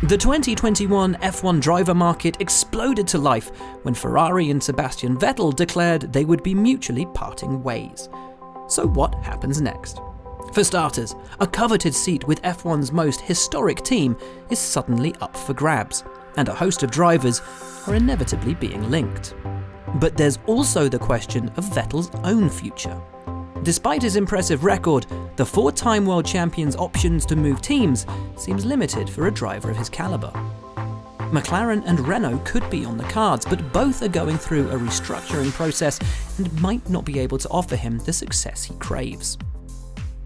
The 2021 F1 driver market exploded to life when Ferrari and Sebastian Vettel declared they would be mutually parting ways. So what happens next? For starters, a coveted seat with F1's most historic team is suddenly up for grabs, and a host of drivers are inevitably being linked. But there's also the question of Vettel's own future. Despite his impressive record, the four-time world champion's options to move teams seems limited for a driver of his caliber. McLaren and Renault could be on the cards, but both are going through a restructuring process and might not be able to offer him the success he craves.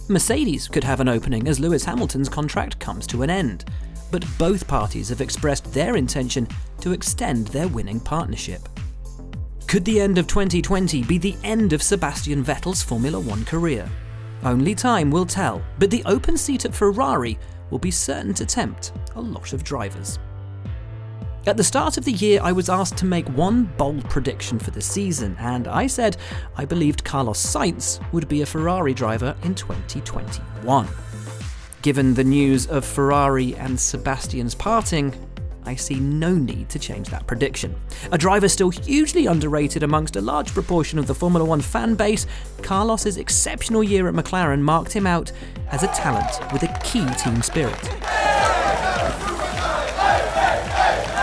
Mercedes could have an opening as Lewis Hamilton's contract comes to an end, but both parties have expressed their intention to extend their winning partnership. Could the end of 2020 be the end of Sebastian Vettel's Formula One career? Only time will tell, but the open seat at Ferrari will be certain to tempt a lot of drivers. At the start of the year, I was asked to make one bold prediction for the season, and I said I believed Carlos Sainz would be a Ferrari driver in 2021. Given the news of Ferrari and Sebastian's parting, I see no need to change that prediction. A driver still hugely underrated amongst a large proportion of the Formula One fan base, Carlos's exceptional year at McLaren marked him out as a talent with a key team spirit.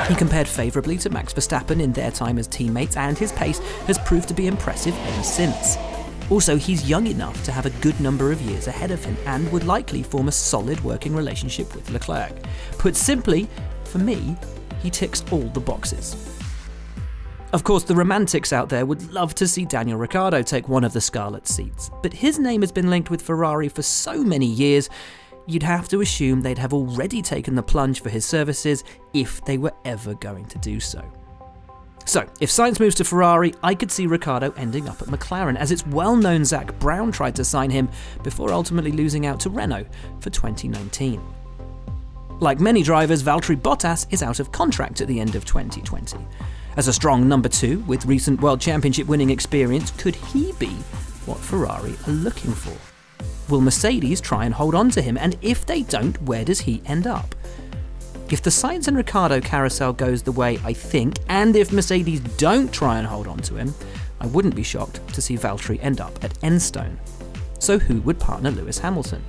He compared favourably to Max Verstappen in their time as teammates, and his pace has proved to be impressive ever since. Also, he's young enough to have a good number of years ahead of him and would likely form a solid working relationship with Leclerc. Put simply, for me, he ticks all the boxes. Of course, the romantics out there would love to see Daniel Ricciardo take one of the Scarlet seats, but his name has been linked with Ferrari for so many years, you'd have to assume they'd have already taken the plunge for his services if they were ever going to do so. So, if Sainz moves to Ferrari, I could see Ricciardo ending up at McLaren, as it's well known Zak Brown tried to sign him before ultimately losing out to Renault for 2019. Like many drivers, Valtteri Bottas is out of contract at the end of 2020. As a strong number two with recent World Championship winning experience, could he be what Ferrari are looking for? Will Mercedes try and hold on to him, and if they don't, where does he end up? If the Sainz and Ricciardo carousel goes the way I think, and if Mercedes don't try and hold on to him, I wouldn't be shocked to see Valtteri end up at Enstone. So who would partner Lewis Hamilton?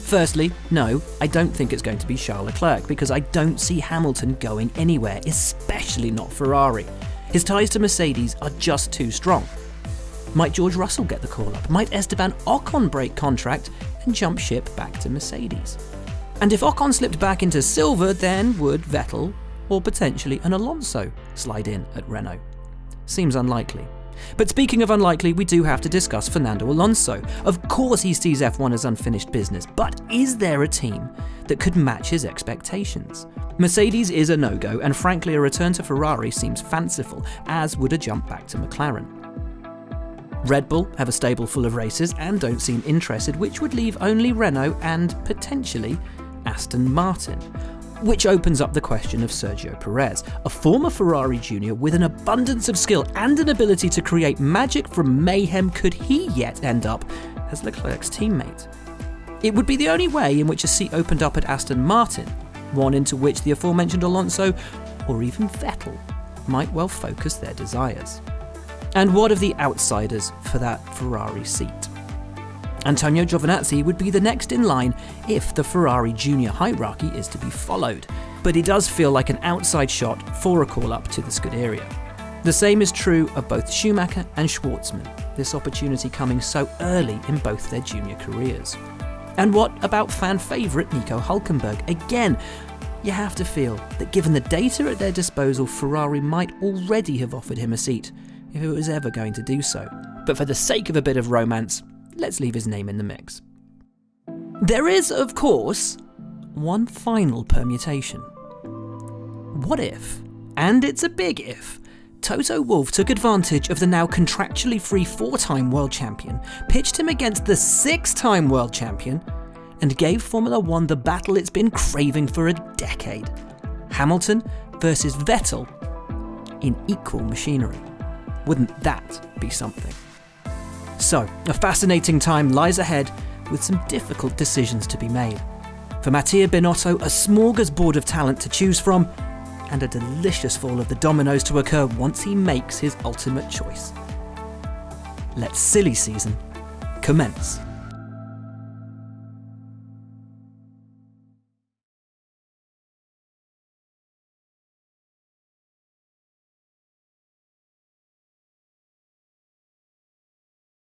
Firstly, no, I don't think it's going to be Charles Leclerc, because I don't see Hamilton going anywhere, especially not Ferrari. His ties to Mercedes are just too strong. Might George Russell get the call-up? Might Esteban Ocon break contract and jump ship back to Mercedes? And if Ocon slipped back into silver, then would Vettel, or potentially an Alonso, slide in at Renault? Seems unlikely. But speaking of unlikely, we do have to discuss Fernando Alonso. Of course he sees F1 as unfinished business, but is there a team that could match his expectations? Mercedes is a no-go, and frankly a return to Ferrari seems fanciful, as would a jump back to McLaren. Red Bull have a stable full of racers and don't seem interested, which would leave only Renault and, potentially, Aston Martin. Which opens up the question of Sergio Perez, a former Ferrari junior with an abundance of skill and an ability to create magic from mayhem. Could he yet end up as Leclerc's teammate? It would be the only way in which a seat opened up at Aston Martin, one into which the aforementioned Alonso, or even Vettel, might well focus their desires. And what of the outsiders for that Ferrari seat? Antonio Giovinazzi would be the next in line if the Ferrari junior hierarchy is to be followed, but he does feel like an outside shot for a call-up to the Scuderia. The same is true of both Schumacher and Schwartzman, this opportunity coming so early in both their junior careers. And what about fan favourite Nico Hülkenberg? Again, you have to feel that given the data at their disposal, Ferrari might already have offered him a seat if it was ever going to do so. But for the sake of a bit of romance, let's leave his name in the mix. There is, of course, one final permutation. What if, and it's a big if, Toto Wolff took advantage of the now contractually free four-time world champion, pitched him against the six-time world champion, and gave Formula One the battle it's been craving for a decade? Hamilton versus Vettel in equal machinery. Wouldn't that be something? So, a fascinating time lies ahead with some difficult decisions to be made. For Mattia Binotto, a smorgasbord of talent to choose from, and a delicious fall of the dominoes to occur once he makes his ultimate choice. Let silly season commence.